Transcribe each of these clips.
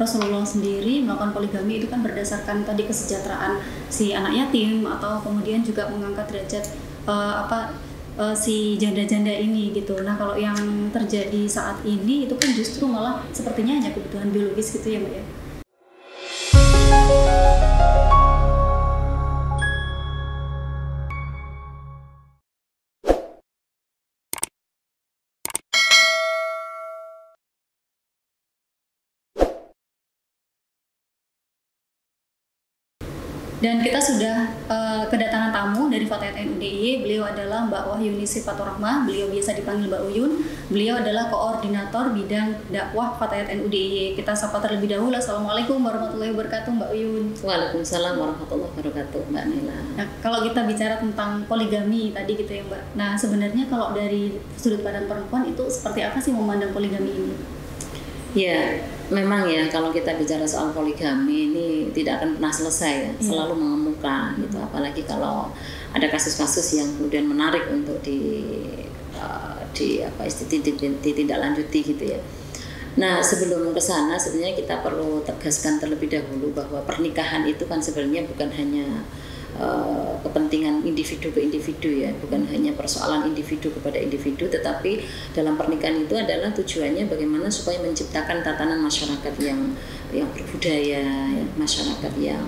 Rasulullah sendiri melakukan poligami itu kan berdasarkan tadi kesejahteraan si anak yatim atau kemudian juga mengangkat derajat si janda-janda ini gitu. Nah kalau yang terjadi saat ini itu kan justru malah sepertinya hanya kebutuhan biologis gitu ya Mbak ya. Dan kita sudah kedatangan tamu dari Fatayat NU DIY. Beliau adalah Mbak Wahyuni Sifatur Rahmah. Beliau biasa dipanggil Mbak Uyun. Beliau adalah koordinator bidang dakwah Fatayat NU DIY. Kita sapa terlebih dahulu. Assalamualaikum warahmatullahi wabarakatuh Mbak Uyun. Waalaikumsalam warahmatullahi wabarakatuh Mbak Nila. Nah, kalau kita bicara tentang poligami tadi gitu ya Mbak. Nah sebenarnya kalau dari sudut pandang perempuan itu seperti apa sih memandang poligami ini? Ya, memang ya kalau kita bicara soal poligami ini tidak akan pernah selesai ya, selalu mengemuka gitu. Apalagi kalau ada kasus-kasus yang kemudian menarik untuk ditindaklanjuti gitu ya. Nah sebelum ke sana sebenarnya kita perlu tegaskan terlebih dahulu bahwa pernikahan itu kan sebenarnya bukan hanya kepentingan individu ke individu ya, bukan hanya persoalan individu kepada individu, tetapi dalam pernikahan itu adalah tujuannya bagaimana supaya menciptakan tatanan masyarakat yang berbudaya, ya, masyarakat yang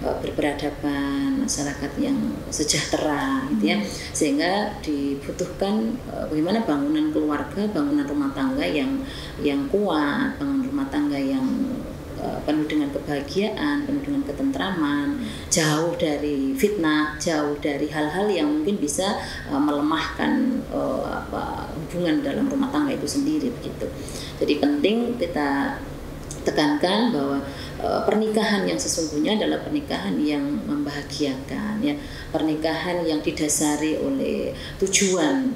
berperadaban, masyarakat yang sejahtera gitu ya, sehingga dibutuhkan bagaimana bangunan keluarga, bangunan rumah tangga yang kuat, bangunan rumah tangga yang penuh dengan kebahagiaan, penuh dengan ketentraman, jauh dari fitnah, jauh dari hal-hal yang mungkin bisa melemahkan hubungan dalam rumah tangga itu sendiri begitu. Jadi penting kita tekankan bahwa pernikahan yang sesungguhnya adalah pernikahan yang membahagiakan ya, pernikahan yang didasari oleh tujuan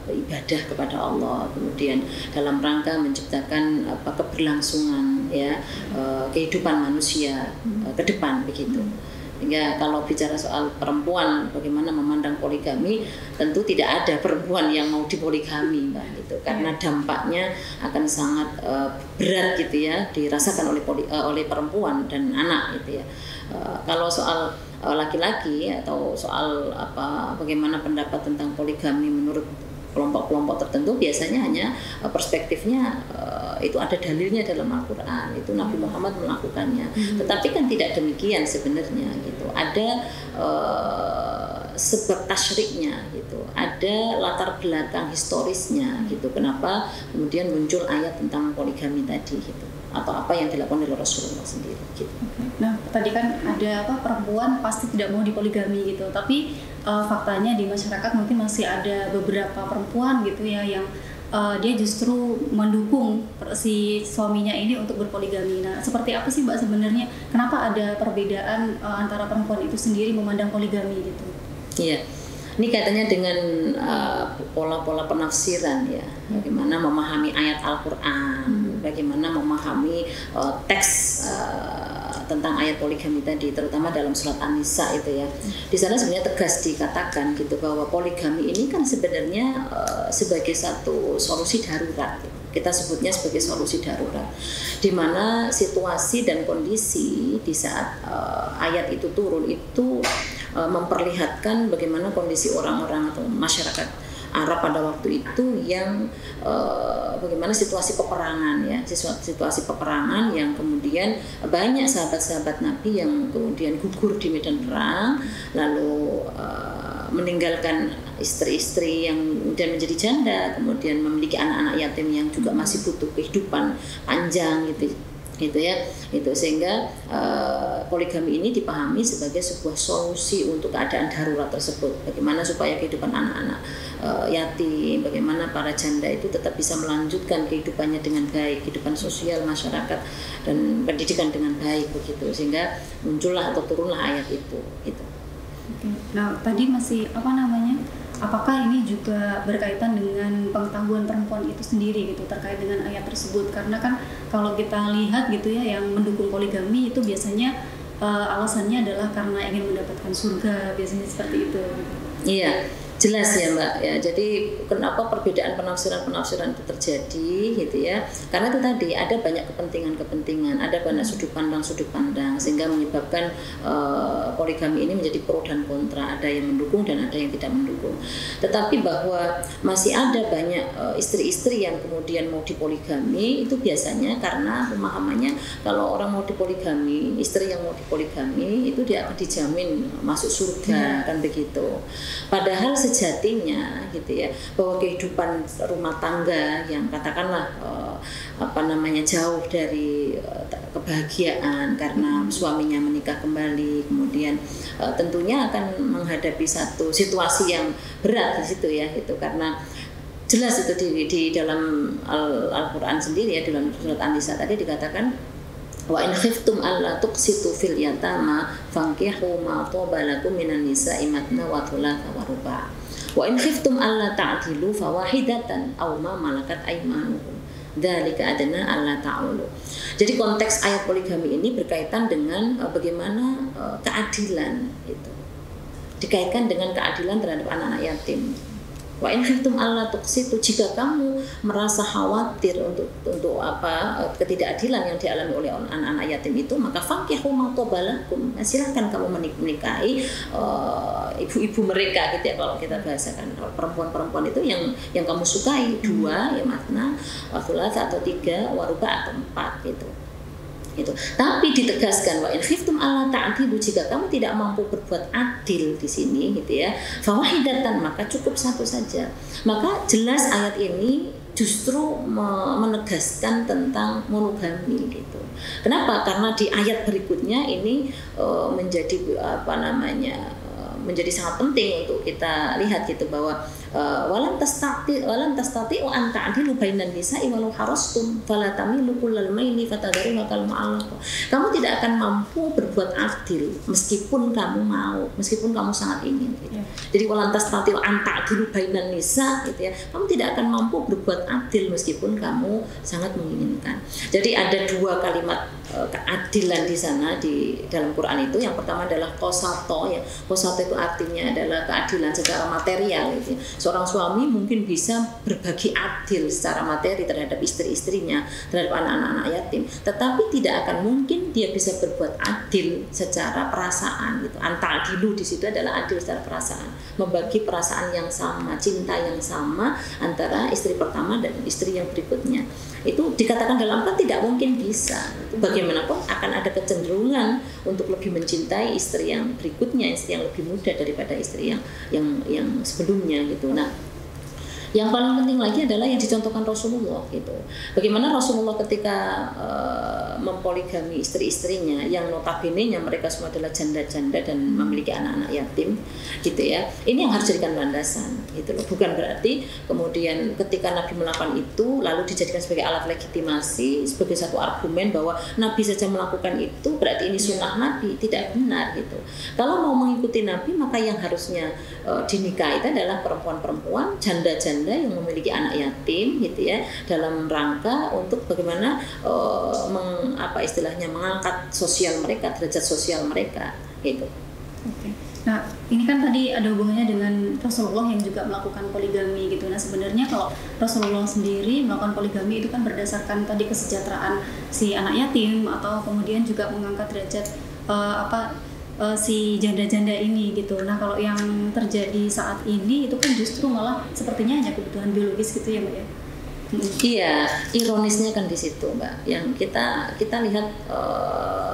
ibadah kepada Allah, kemudian dalam rangka menciptakan keberlangsungan ya kehidupan manusia ke depan begitu. Hingga kalau bicara soal perempuan bagaimana memandang poligami, tentu tidak ada perempuan yang mau dipoligami Mbak gitu, karena dampaknya akan sangat berat gitu ya dirasakan oleh perempuan dan anak gitu ya. Kalau soal laki-laki atau soal bagaimana pendapat tentang poligami menurut kelompok-kelompok tertentu, biasanya hanya perspektifnya itu ada dalilnya dalam Al-Quran, itu Nabi Muhammad melakukannya. Tetapi kan tidak demikian sebenarnya gitu. Ada sebab tasyriknya gitu, ada latar belakang historisnya gitu. Kenapa kemudian muncul ayat tentang poligami tadi gitu, atau apa yang dilakukan oleh Rasulullah sendiri gitu. Nah tadi kan ada perempuan pasti tidak mau dipoligami gitu, tapi faktanya di masyarakat mungkin masih ada beberapa perempuan gitu ya yang dia justru mendukung si suaminya ini untuk berpoligami. Nah seperti apa sih Mbak sebenarnya, kenapa ada perbedaan antara perempuan itu sendiri memandang poligami gitu? Iya, ini kaitannya dengan pola-pola penafsiran ya, bagaimana memahami ayat Al-Quran, bagaimana memahami teks tentang ayat poligami tadi, terutama dalam surat An-Nisa itu ya. Di sana sebenarnya tegas dikatakan gitu bahwa poligami ini kan sebenarnya sebagai satu solusi darurat. Kita sebutnya sebagai solusi darurat, di mana situasi dan kondisi di saat ayat itu turun itu memperlihatkan bagaimana kondisi orang-orang atau masyarakat Arab pada waktu itu yang bagaimana situasi peperangan ya, situasi peperangan yang kemudian banyak sahabat-sahabat Nabi yang kemudian gugur di medan perang, lalu meninggalkan istri-istri yang kemudian menjadi janda, kemudian memiliki anak-anak yatim yang juga masih butuh kehidupan panjang gitu ya, itu sehingga poligami ini dipahami sebagai sebuah solusi untuk keadaan darurat tersebut. Bagaimana supaya kehidupan anak-anak yatim, bagaimana para janda itu tetap bisa melanjutkan kehidupannya dengan baik, kehidupan sosial masyarakat dan pendidikan dengan baik begitu, sehingga muncullah atau turunlah ayat itu gitu. Nah tadi masih apakah ini juga berkaitan dengan pengetahuan perempuan itu sendiri gitu terkait dengan ayat tersebut? Karena kan kalau kita lihat gitu ya, yang mendukung poligami itu biasanya alasannya adalah karena ingin mendapatkan surga, biasanya seperti itu. Iya, Jelas ya Mbak ya. Jadi kenapa perbedaan penafsiran itu terjadi gitu ya? Karena itu tadi ada banyak kepentingan, ada banyak sudut pandang sehingga menyebabkan poligami ini menjadi pro dan kontra. Ada yang mendukung dan ada yang tidak mendukung. Tetapi bahwa masih ada banyak istri-istri yang kemudian mau dipoligami itu biasanya karena pemahamannya kalau orang mau dipoligami, istri yang mau dipoligami itu dia akan dijamin masuk surga kan begitu. Padahal sejatinya gitu ya bahwa kehidupan rumah tangga yang katakanlah jauh dari kebahagiaan karena suaminya menikah kembali, kemudian tentunya akan menghadapi satu situasi yang berat di situ ya, itu karena jelas itu di dalam Al-Qur'an sendiri ya, dalam surat An-Nisa tadi dikatakan wa in khiftum alla tuqsitu fil yatama fankihu ma taba lakum minan nisa'i matna wa thulatha wa ruba'. Wa in khiftum alla ta'dilu fawahidatan aw ma malakat aymanukum. Dzalika adna alla ta'ulu. Jadi konteks ayat poligami ini berkaitan dengan bagaimana keadilan itu. Dikaitkan dengan keadilan terhadap anak-anak yatim. Wa in khiftum alla tuqsitu, jika kamu merasa khawatir untuk ketidakadilan yang dialami oleh anak-anak yatim itu, maka fankihu ma taba lakum, silahkan kamu menikahi ibu-ibu mereka gitu ya, kalau kita bahasakan perempuan-perempuan itu yang kamu sukai, 2 ya matna, wa thulatha atau 3, wa ruba' atau 4 gitu. Itu. Tapi ditegaskan wa in khiftum alla ta'dilu, jika kamu tidak mampu berbuat adil di sini gitu ya, fawahidatan, maka cukup 1 saja. Maka jelas ayat ini justru menegaskan tentang monogami gitu. Kenapa? Karena di ayat berikutnya ini menjadi sangat penting untuk kita lihat gitu bahwa walan tastati wa an ta'dilu bainan nisa'i walau harastum fala tamilu kullal maili fatadharuha kal mu'allaq. Kamu tidak akan mampu berbuat adil meskipun kamu mau, meskipun kamu sangat ingin gitu. Jadi walan tastati wa an ta'dilu bainan nisa gitu ya. Kamu tidak akan mampu berbuat adil meskipun kamu sangat menginginkan. Jadi ada 2 kalimat keadilan di sana di dalam Quran itu. Yang pertama adalah qosato ya. Qosato itu artinya adalah keadilan secara material gitu ya. Seorang suami mungkin bisa berbagi adil secara materi terhadap istri-istrinya, terhadap anak-anak yatim, tetapi tidak akan mungkin dia bisa berbuat adil secara perasaan gitu. Anta'dilu di situ adalah adil secara perasaan, membagi perasaan yang sama, cinta yang sama antara istri pertama dan istri yang berikutnya. Itu dikatakan dalam Al-Quran tidak mungkin bisa. Bagaimanapun akan ada kecenderungan untuk lebih mencintai istri yang berikutnya, istri yang lebih muda daripada istri yang sebelumnya gitu. Nah, yang paling penting lagi adalah yang dicontohkan Rasulullah gitu. Bagaimana Rasulullah ketika mempoligami istri-istrinya yang notabene-nya mereka semua adalah janda-janda dan memiliki anak-anak yatim gitu ya. Ini yang harus dijadikan landasan gitu loh. Bukan berarti kemudian ketika Nabi melakukan itu lalu dijadikan sebagai alat legitimasi, sebagai satu argumen bahwa Nabi saja melakukan itu berarti ini sunnah Nabi. Tidak benar gitu. Kalau mau mengikuti Nabi maka yang harusnya dinikahi itu adalah perempuan-perempuan, janda-janda yang memiliki anak yatim gitu ya, dalam rangka untuk bagaimana mengangkat sosial mereka, derajat sosial mereka gitu. Oke. Nah, ini kan tadi ada hubungannya dengan Rasulullah yang juga melakukan poligami gitu. Nah, sebenarnya kalau Rasulullah sendiri melakukan poligami itu kan berdasarkan tadi kesejahteraan si anak yatim atau kemudian juga mengangkat derajat si janda-janda ini gitu. Nah, kalau yang terjadi saat ini itu kan justru malah sepertinya hanya kebutuhan biologis gitu ya, Mbak ya. Iya, ironisnya kan di situ, Mbak. Yang kita lihat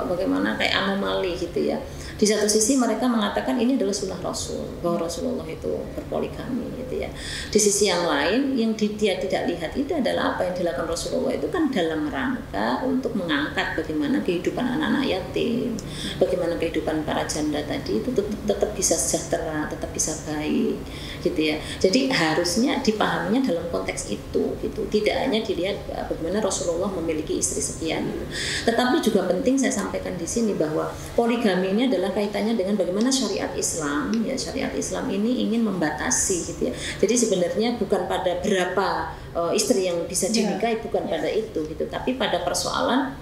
bagaimana kayak anomali gitu ya. Di satu sisi mereka mengatakan ini adalah sunnah Rasul, bahwa Rasulullah itu berpoligami gitu ya. Di sisi yang lain yang dia tidak lihat itu adalah apa yang dilakukan Rasulullah itu kan dalam rangka untuk mengangkat bagaimana kehidupan anak-anak yatim, bagaimana kehidupan para janda tadi itu tetap bisa sejahtera, tetap bisa baik gitu ya. Jadi harusnya dipahaminya dalam konteks itu gitu. Tidak hanya dilihat bagaimana Rasulullah memiliki istri sekian gitu. Tetapi juga penting saya sampaikan di sini bahwa poligami ini adalah kaitannya dengan bagaimana syariat Islam ya. Syariat Islam ini ingin membatasi gitu ya. Jadi sebenarnya bukan pada berapa istri yang bisa dinikahi, bukan pada itu gitu, tapi pada persoalan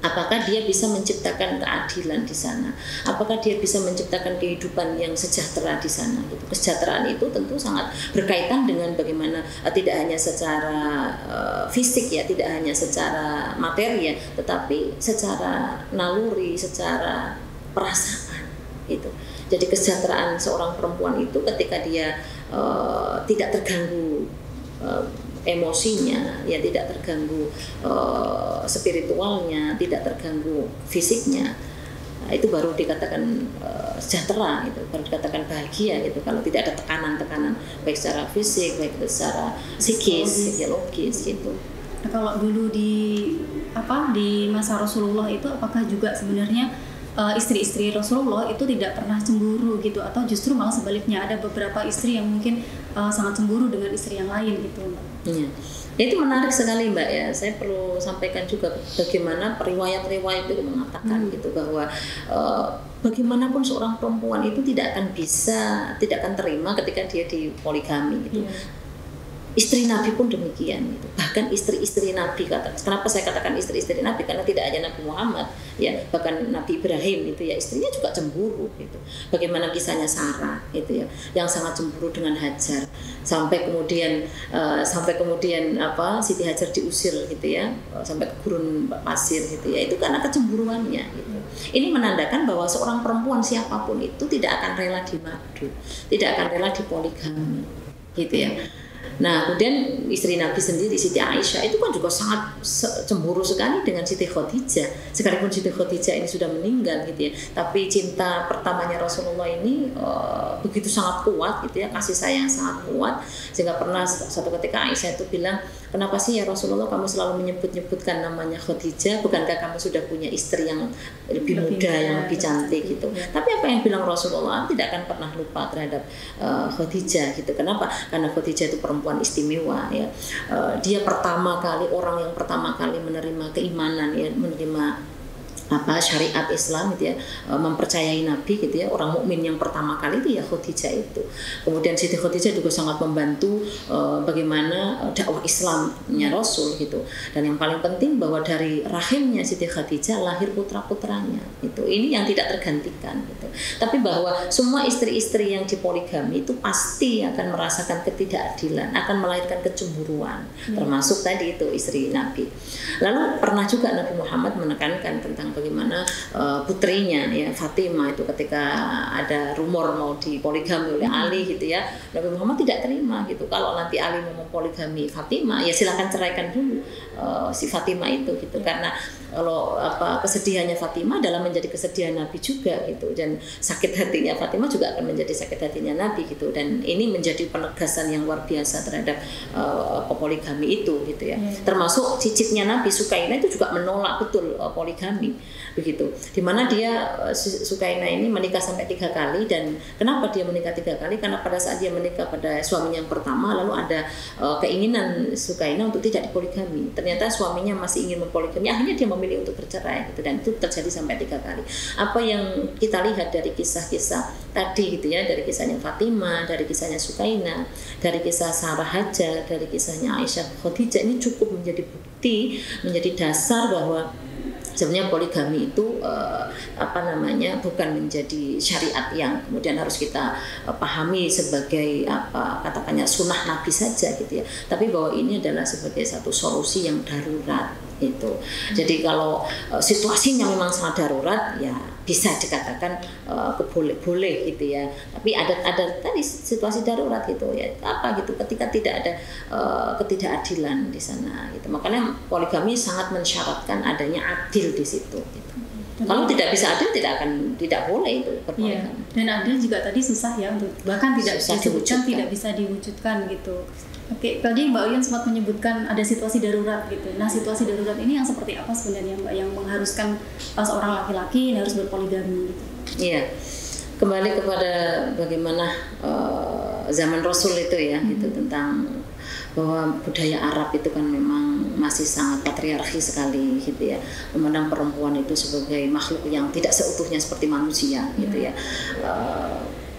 Apakah dia bisa menciptakan keadilan di sana? Apakah dia bisa menciptakan kehidupan yang sejahtera di sana? Gitu. Kesejahteraan itu tentu sangat berkaitan dengan bagaimana tidak hanya secara fisik ya, tidak hanya secara materi ya, tetapi secara naluri, secara perasaan gitu. Jadi kesejahteraan seorang perempuan itu ketika dia tidak terganggu emosinya, ya tidak terganggu spiritualnya, tidak terganggu fisiknya, nah, itu baru dikatakan sejahtera, itu baru dikatakan bahagia gitu. Kalau tidak ada tekanan-tekanan baik secara fisik, baik secara psikis, psikologis gitu. Nah, kalau dulu di masa Rasulullah itu apakah juga sebenarnya istri-istri Rasulullah itu tidak pernah cemburu gitu, atau justru malah sebaliknya ada beberapa istri yang mungkin sangat cemburu dengan istri yang lain gitu? Ya. Itu menarik sekali Mbak ya. Saya perlu sampaikan juga bagaimana riwayat-riwayat itu mengatakan gitu bahwa bagaimanapun seorang perempuan itu tidak akan terima ketika dia dipoligami gitu. Istri Nabi pun demikian gitu. Bahkan istri-istri Nabi, kenapa saya katakan istri-istri Nabi, karena tidak hanya Nabi Muhammad ya, bahkan Nabi Ibrahim itu ya istrinya juga cemburu gitu. Bagaimana kisahnya Sarah itu ya, yang sangat cemburu dengan Hajar, sampai kemudian Siti Hajar diusir gitu ya, sampai ke gurun pasir gitu ya, itu karena kecemburuannya gitu. Ini menandakan bahwa seorang perempuan siapapun itu tidak akan rela dimadu, tidak akan rela dipoligami gitu ya. Nah, kemudian istri Nabi sendiri, Siti Aisyah, itu kan juga sangat cemburu sekali dengan Siti Khadijah. Sekalipun Siti Khadijah ini sudah meninggal gitu ya, tapi cinta pertamanya Rasulullah ini begitu sangat kuat gitu ya, kasih sayang sangat kuat, sehingga pernah satu ketika Aisyah itu bilang, kenapa sih ya Rasulullah kamu selalu menyebut-nyebutkan namanya Khadijah, bukankah kamu sudah punya istri yang lebih muda, yang lebih cantik gitu. Tapi apa yang bilang Rasulullah, tidak akan pernah lupa terhadap Khadijah gitu. Kenapa? Karena Khadijah itu perempuan istimewa ya. Dia orang yang pertama kali menerima keimanan ya, menerima syariat Islam gitu ya, mempercayai Nabi gitu ya. Orang mukmin yang pertama kali itu ya Khadijah itu. Kemudian Siti Khadijah juga sangat membantu bagaimana dakwah Islamnya Rasul gitu. Dan yang paling penting bahwa dari rahimnya Siti Khadijah lahir putra-putranya itu. Ini yang tidak tergantikan gitu. Tapi bahwa semua istri-istri yang dipoligami itu pasti akan merasakan ketidakadilan, akan melahirkan kecemburuan, termasuk tadi itu istri Nabi. Lalu pernah juga Nabi Muhammad menekankan tentang bagaimana putrinya ya Fatimah itu ketika ada rumor mau dipoligami oleh Ali gitu ya, Nabi Muhammad tidak terima gitu. Kalau nanti Ali mau mempoligami Fatimah, ya silakan ceraikan dulu si Fatimah itu gitu, karena kalau kesedihannya Fatimah adalah menjadi kesedihan Nabi juga gitu, dan sakit hatinya Fatimah juga akan menjadi sakit hatinya Nabi gitu. Dan ini menjadi penegasan yang luar biasa terhadap poligami itu gitu ya. Termasuk cicitnya Nabi Sukainah itu juga menolak betul poligami begitu, dimana dia Sukainah ini menikah sampai 3 kali. Dan kenapa dia menikah 3 kali? Karena pada saat dia menikah pada suaminya yang pertama, lalu ada keinginan Sukainah untuk tidak dipoligami. Ternyata suaminya masih ingin mempoligami, akhirnya dia memilih untuk bercerai gitu, dan itu terjadi sampai 3 kali. Apa yang kita lihat dari kisah-kisah tadi gitu ya, dari kisahnya Fatimah, dari kisahnya Sukainah, dari kisah Sarah Hajar, dari kisahnya Aisyah Khadijah, ini cukup menjadi bukti, menjadi dasar bahwa sebenarnya poligami itu bukan menjadi syariat yang kemudian harus kita pahami sebagai katakannya sunnah Nabi saja gitu ya, tapi bahwa ini adalah sebagai satu solusi yang darurat itu. Jadi kalau situasinya memang sangat darurat ya bisa dikatakan boleh gitu ya, tapi ada tadi situasi darurat gitu ya, ketika tidak ada ketidakadilan di sana gitu. Makanya poligami sangat mensyaratkan adanya adil di situ gitu. Kalau tidak bisa adil tidak boleh itu berpoligami. Dan adil juga tadi susah ya, untuk bahkan tidak bisa diwujudkan gitu. Oke, tadi Mbak Uyan sempat menyebutkan ada situasi darurat gitu. Nah, situasi darurat ini yang seperti apa sebenarnya Mbak, yang mengharuskan seorang laki-laki harus berpoligami gitu? Iya, kembali kepada bagaimana zaman Rasul itu ya, gitu, tentang bahwa budaya Arab itu kan memang masih sangat patriarki sekali gitu ya, memandang perempuan itu sebagai makhluk yang tidak seutuhnya seperti manusia gitu ya.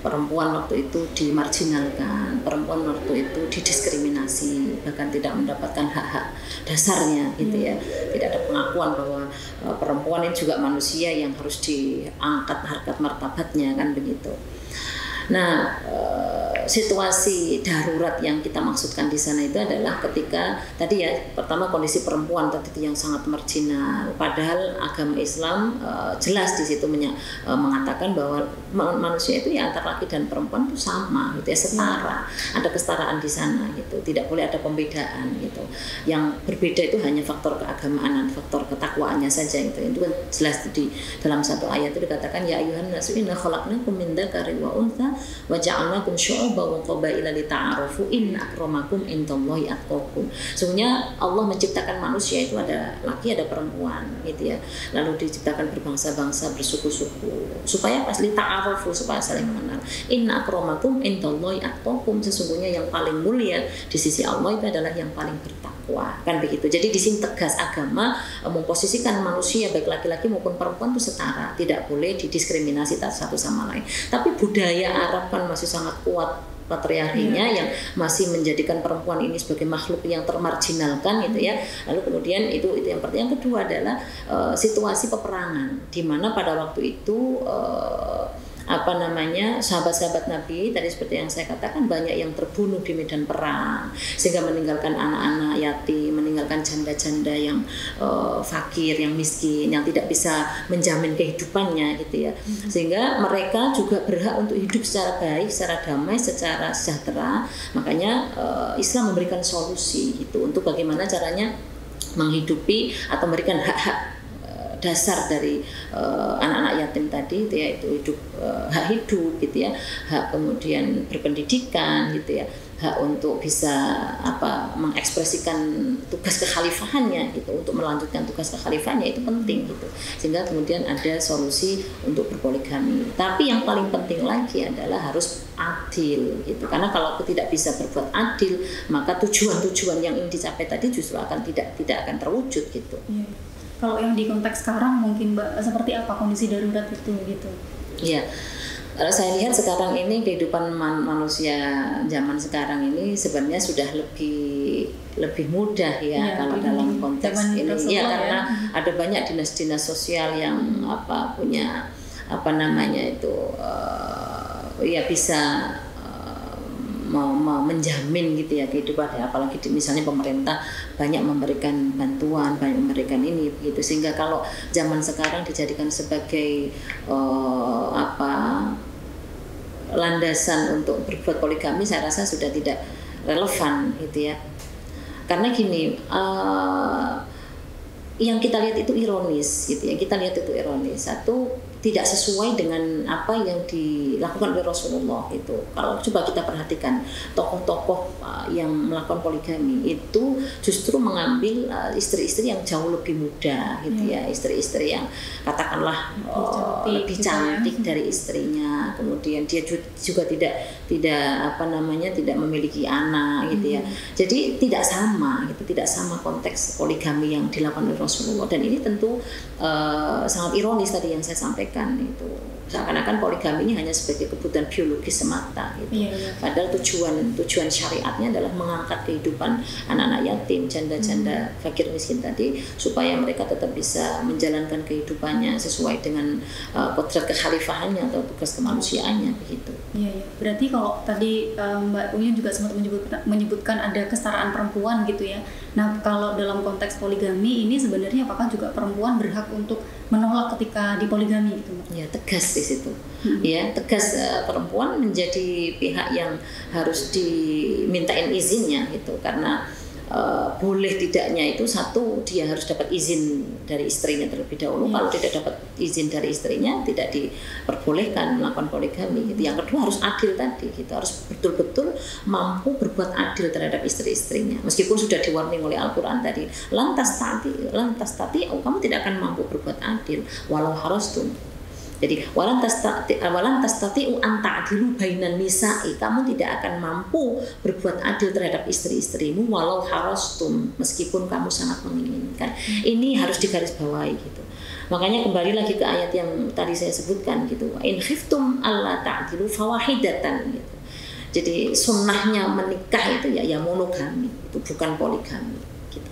perempuan waktu itu dimarginalkan, perempuan waktu itu didiskriminasi, bahkan tidak mendapatkan hak-hak dasarnya gitu ya. Tidak ada pengakuan bahwa perempuan ini juga manusia yang harus diangkat harkat martabatnya, kan begitu. Nah, situasi darurat yang kita maksudkan di sana itu adalah ketika tadi ya, pertama kondisi perempuan tadi yang sangat marginal, padahal agama Islam jelas di situ mengatakan bahwa manusia itu ya antara laki dan perempuan itu sama gitu ya, setara, ada kesetaraan di sana gitu, tidak boleh ada pembedaan gitu. Yang berbeda itu hanya faktor keagamaan dan faktor ketakwaannya saja gitu. Itu kan jelas di dalam satu ayat itu dikatakan ya ayyuhan nasu inna khalaqnakum min dzakarin wa untha wa ja'alnakum syu'uban wa qabaila lita'arafu inna akramakum indallahi atqakum. Sesungguhnya Allah menciptakan manusia itu ada laki ada perempuan gitu ya. Lalu diciptakan berbangsa-bangsa, bersuku-suku supaya pas lita'arafu, supaya saling mengenal. Inna akramakum indallahi atqakum, sesungguhnya yang paling mulia di sisi Allah itu adalah yang paling bertakwa, kan begitu. Jadi di sini tegas agama memposisikan manusia baik laki-laki maupun perempuan itu setara, tidak boleh didiskriminasi satu sama lain. Tapi budaya Arab kan masih sangat kuat patriarkinya yang masih menjadikan perempuan ini sebagai makhluk yang termarginalkan gitu ya. Lalu kemudian itu yang pertama. Yang kedua adalah situasi peperangan di mana pada waktu itu sahabat-sahabat Nabi tadi seperti yang saya katakan banyak yang terbunuh di medan perang sehingga meninggalkan anak-anak yatim, meninggalkan janda-janda yang fakir, yang miskin, yang tidak bisa menjamin kehidupannya gitu ya. Sehingga mereka juga berhak untuk hidup secara baik, secara damai, secara sejahtera. Makanya Islam memberikan solusi gitu untuk bagaimana caranya menghidupi atau memberikan hak-hak dasar dari anak-anak yatim tadi gitu ya, itu hidup, hak hidup gitu ya, hak kemudian berpendidikan gitu ya, hak untuk bisa mengekspresikan tugas kekhalifahannya gitu, untuk melanjutkan tugas kekhalifahannya itu penting gitu, sehingga kemudian ada solusi untuk berpoligami. Tapi yang paling penting lagi adalah harus adil gitu, karena kalau tidak bisa berbuat adil maka tujuan-tujuan yang ingin dicapai tadi justru akan tidak akan terwujud gitu. Kalau yang di konteks sekarang mungkin Mbak, seperti apa kondisi darurat itu gitu? Iya, kalau saya lihat sekarang ini kehidupan manusia zaman sekarang ini sebenarnya sudah lebih mudah ya kalau dalam konteks ini ya, karena ada banyak dinas-dinas sosial yang punya bisa menjamin gitu ya kehidupan ya, apalagi misalnya pemerintah banyak memberikan bantuan, banyak memberikan ini begitu, sehingga kalau zaman sekarang dijadikan sebagai landasan untuk berbuat poligami saya rasa sudah tidak relevan gitu ya. Karena gini, yang kita lihat itu ironis gitu ya, satu tidak sesuai dengan apa yang dilakukan oleh Rasulullah itu. Kalau coba kita perhatikan tokoh-tokoh yang melakukan poligami itu justru mengambil istri-istri yang jauh lebih muda gitu ya, istri-istri yang katakanlah lebih cantik dari istrinya, kemudian dia juga tidak memiliki anak gitu ya. Jadi tidak sama konteks poligami yang dilakukan oleh Rasulullah, dan ini tentu sangat ironis tadi yang saya sampaikan itu, seakan-akan poligami ini hanya sebagai kebutuhan biologis semata gitu. Padahal tujuan syariatnya adalah mengangkat kehidupan anak-anak yatim, janda-janda fakir miskin tadi, supaya mereka tetap bisa menjalankan kehidupannya sesuai dengan kodrat kekhalifahannya atau tugas kemanusiaannya begitu. Berarti kalau tadi Mbak Unya juga sempat menyebutkan ada kesetaraan perempuan gitu ya. Nah, kalau dalam konteks poligami ini sebenarnya apakah juga perempuan berhak untuk menolak ketika dipoligami gitu, Mbak? Ya, tegas di situ. Ya, tegas perempuan menjadi pihak yang harus dimintain izinnya gitu, karena boleh tidaknya itu satu, dia harus dapat izin dari istrinya terlebih dahulu. Kalau tidak dapat izin dari istrinya tidak diperbolehkan melakukan poligami gitu. Yang kedua harus adil tadi gitu, harus betul-betul mampu berbuat adil terhadap istri-istrinya, meskipun sudah di-warning oleh Al-Quran tadi, lantas tadi kamu tidak akan mampu berbuat adil walau harastum. Jadi walan tastati'u an ta'dilu bainan nisa'i, kamu tidak akan mampu berbuat adil terhadap istri-istrimu walau harastum, meskipun kamu sangat menginginkan. Ini harus digarisbawahi gitu. Makanya kembali lagi ke ayat yang tadi saya sebutkan gitu. In khiftum alla ta'dilu fawahidatan gitu. Jadi sunnahnya menikah itu ya monogami, itu bukan poligami gitu.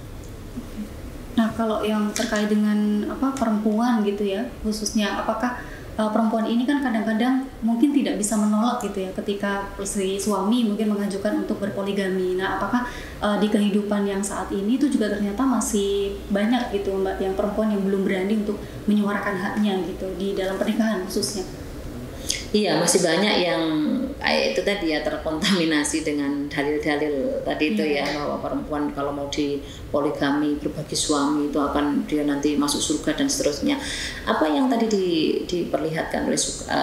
Nah, kalau yang terkait dengan perempuan gitu ya, khususnya apakah perempuan ini kan kadang-kadang mungkin tidak bisa menolak gitu ya ketika si suami mungkin mengajukan untuk berpoligami. Nah, apakah di kehidupan yang saat ini itu juga ternyata masih banyak gitu Mbak yang perempuan yang belum berani untuk menyuarakan haknya gitu di dalam pernikahan khususnya? Iya, masih banyak yang itu tadi ya terkontaminasi dengan dalil-dalil tadi itu ya, bahwa perempuan kalau mau dipoligami berbagi suami itu akan dia nanti masuk surga dan seterusnya. Apa yang tadi diperlihatkan oleh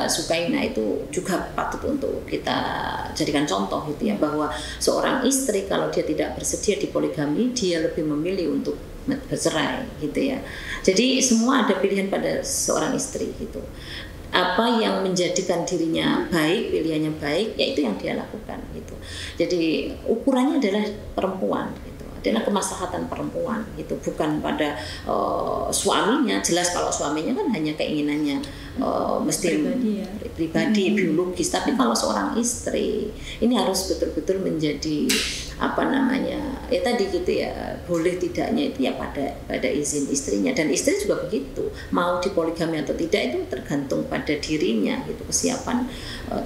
Sukaina itu juga patut untuk kita jadikan contoh gitu ya, bahwa seorang istri kalau dia tidak bersedia dipoligami, dia lebih memilih untuk bercerai gitu ya. Jadi semua ada pilihan pada seorang istri gitu. Apa yang menjadikan dirinya baik, pilihannya baik, yaitu yang dia lakukan gitu. Jadi ukurannya adalah perempuan gitu, adalah kemaslahatan perempuan itu, bukan pada suaminya. Jelas kalau suaminya kan hanya keinginannya mesti pribadi biologis, tapi kalau seorang istri ini harus betul-betul menjadi ya tadi gitu ya, boleh tidaknya itu ya pada izin istrinya, dan istri juga begitu, mau dipoligami atau tidak itu tergantung pada dirinya gitu, kesiapan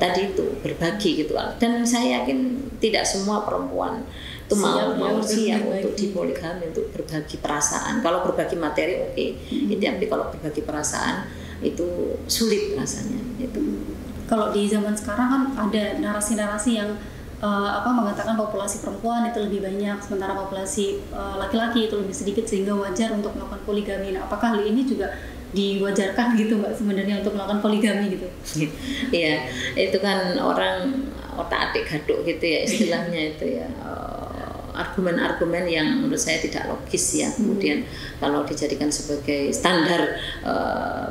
tadi itu berbagi gitu. Dan saya yakin tidak semua perempuan itu mau siap untuk dipoligami, untuk berbagi perasaan. Kalau berbagi materi oke, tapi kalau berbagi perasaan itu sulit rasanya gitu. Kalau di zaman sekarang kan ada narasi-narasi yang mengatakan populasi perempuan itu lebih banyak sementara populasi laki-laki itu lebih sedikit sehingga wajar untuk melakukan poligami. Nah, apakah hal ini juga diwajarkan gitu Mbak sebenarnya untuk melakukan poligami gitu? Iya, itu kan orang otak-atik gaduk gitu ya istilahnya itu ya. Argumen-argumen yang menurut saya tidak logis ya. Kemudian kalau dijadikan sebagai standar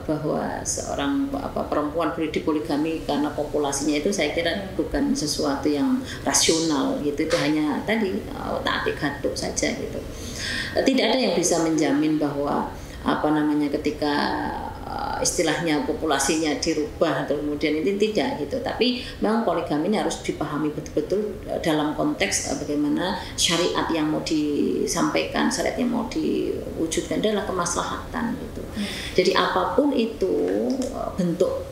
bahwa seorang perempuan boleh dipoligami karena populasinya, itu saya kira bukan sesuatu yang rasional gitu. Itu hanya tadi otak-atik gaduk saja gitu. Tidak ada yang bisa menjamin bahwa ketika istilahnya populasinya dirubah atau kemudian itu tidak gitu. Tapi memang poligami ini harus dipahami betul-betul dalam konteks bagaimana syariat yang mau disampaikan, syariat yang mau diwujudkan adalah kemaslahatan gitu. Jadi apapun itu bentuk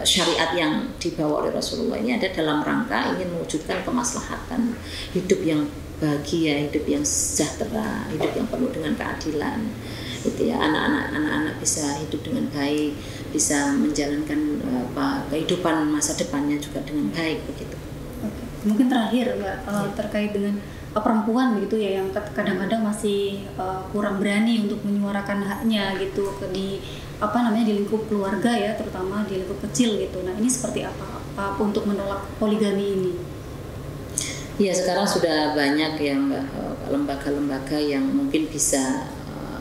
syariat yang dibawa oleh Rasulullah ini ada dalam rangka ingin mewujudkan kemaslahatan, hidup yang bahagia, hidup yang sejahtera, hidup yang penuh dengan keadilan. Gitu ya, anak-anak bisa hidup dengan baik, bisa menjalankan kehidupan masa depannya juga dengan baik begitu. Oke. Mungkin terakhir Mbak, terkait dengan perempuan begitu ya yang kadang-kadang masih kurang berani untuk menyuarakan haknya gitu di lingkup keluarga ya, terutama di lingkup kecil gitu. Nah, ini seperti apa untuk menolak poligami ini? Ya, sekarang sudah banyak ya Mbak, lembaga-lembaga yang mungkin bisa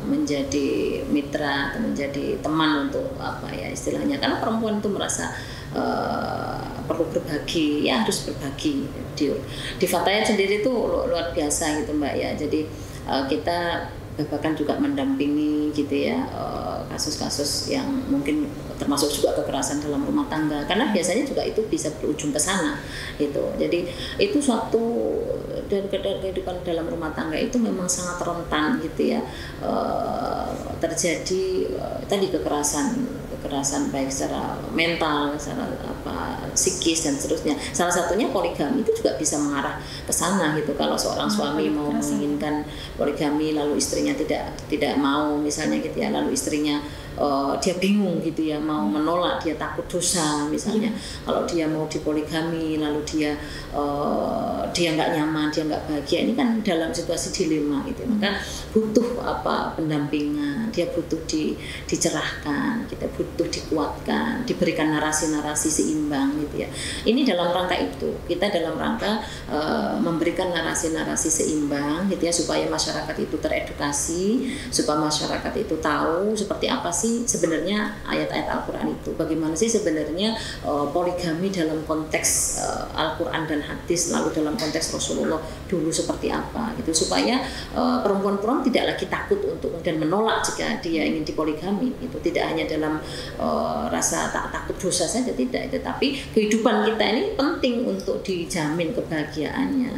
menjadi mitra atau menjadi teman untuk istilahnya, karena perempuan itu merasa perlu berbagi, ya harus berbagi. Di Fatayat sendiri itu luar biasa gitu Mbak ya. Jadi kita bahkan juga mendampingi gitu ya kasus-kasus yang mungkin termasuk juga kekerasan dalam rumah tangga, karena biasanya juga itu bisa berujung ke sana gitu. Jadi itu suatu dan kehidupan dalam rumah tangga itu memang sangat rentan gitu ya, terjadi tadi kekerasan baik secara mental, secara psikis dan seterusnya. Salah satunya poligami itu juga bisa mengarah ke sana gitu. Kalau seorang suami mau menginginkan poligami lalu istrinya tidak mau misalnya gitu ya, lalu istrinya dia bingung gitu ya, mau menolak, dia takut dosa misalnya. Kalau dia mau dipoligami lalu dia nggak nyaman, dia nggak bahagia, ini kan dalam situasi dilema gitu. Maka butuh pendampingan, dia butuh dicerahkan, kita butuh dikuatkan, diberikan narasi-narasi seimbang gitu ya. Ini dalam rangka itu, kita dalam rangka memberikan narasi-narasi seimbang gitu ya, supaya masyarakat itu teredukasi, supaya masyarakat itu tahu seperti apa sih sebenarnya ayat-ayat Al-Quran itu, bagaimana sih sebenarnya poligami dalam konteks Al-Quran dan hadis, lalu dalam konteks Rasulullah dulu seperti apa gitu, supaya perempuan-perempuan tidak lagi takut untuk dan menolak jika dia ingin dipoligami. Itu tidak hanya dalam rasa takut dosa saja, tidak, tetapi kehidupan kita ini penting untuk dijamin kebahagiaannya.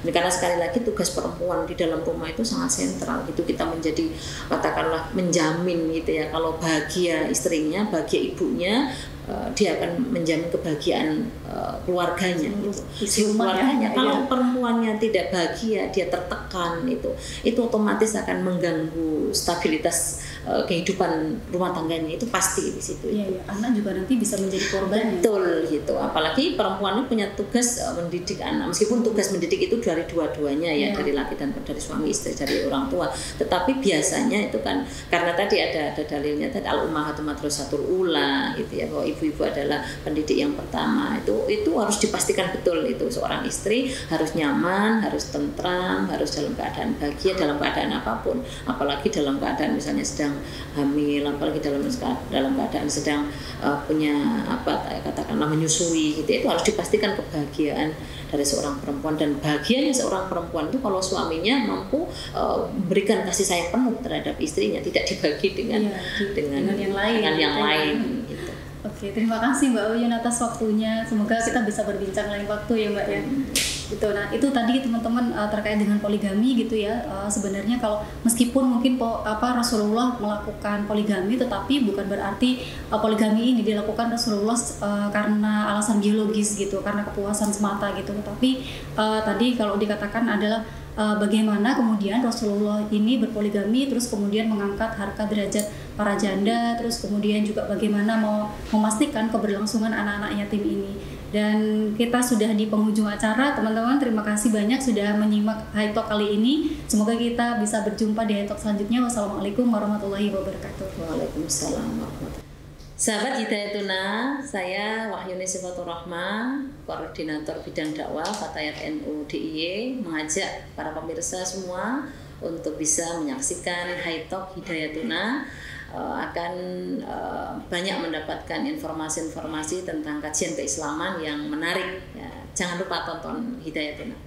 Ini karena sekali lagi tugas perempuan di dalam rumah itu sangat sentral gitu, kita menjadi katakanlah menjamin gitu ya, kalau bahagia istrinya, bahagia ibunya, dia akan menjamin kebahagiaan keluarganya gitu. Keluarganya. Kalau perempuannya tidak bahagia, dia tertekan, itu otomatis akan mengganggu stabilitas kehidupan rumah tangganya, itu pasti di situ. Iya, anak juga nanti bisa menjadi korban. Betul gitu. Apalagi perempuan itu punya tugas mendidik anak, meskipun tugas mendidik itu dari dua-duanya ya, dari laki dan dari suami istri, dari orang tua. Tetapi biasanya itu kan karena tadi ada dalilnya tadi al-ummahatu madrasatul ula gitu ya, bahwa ibu-ibu adalah pendidik yang pertama. Itu harus dipastikan betul, itu seorang istri harus nyaman, harus tentram, harus dalam keadaan bahagia dalam keadaan apapun, apalagi dalam keadaan misalnya sedang hamil, apalagi dalam keadaan sedang punya katakanlah menyusui gitu, itu harus dipastikan kebahagiaan dari seorang perempuan. Dan bahagianya seorang perempuan itu kalau suaminya mampu berikan kasih sayang penuh terhadap istrinya, tidak dibagi dengan yang lain gitu. Oke, terima kasih Mbak Uyun atas waktunya. Semoga kita bisa berbincang lain waktu ya Mbak ya. Gitu. Nah, itu tadi teman-teman terkait dengan poligami gitu ya. Sebenarnya kalau meskipun mungkin Rasulullah melakukan poligami, tetapi bukan berarti poligami ini dilakukan Rasulullah karena alasan biologis gitu, karena kepuasan semata gitu. Tetapi tadi kalau dikatakan adalah bagaimana kemudian Rasulullah ini berpoligami, terus kemudian mengangkat harkat derajat para janda, terus kemudian juga bagaimana mau memastikan keberlangsungan anak-anak yatim ini. Dan kita sudah di penghujung acara, teman-teman. Terima kasih banyak sudah menyimak High Talk kali ini. Semoga kita bisa berjumpa di High Talk selanjutnya. Wassalamualaikum warahmatullahi wabarakatuh. Waalaikumsalam warahmatullahi. Sahabat Hidayatuna, saya Wahyuni Sifatur Rahmah, Koordinator Bidang Dakwah Fatayat NU DIY, mengajak para pemirsa semua untuk bisa menyaksikan High Talk Hidayatuna, akan banyak mendapatkan informasi-informasi tentang kajian keislaman yang menarik ya. Jangan lupa tonton Hidayatuna.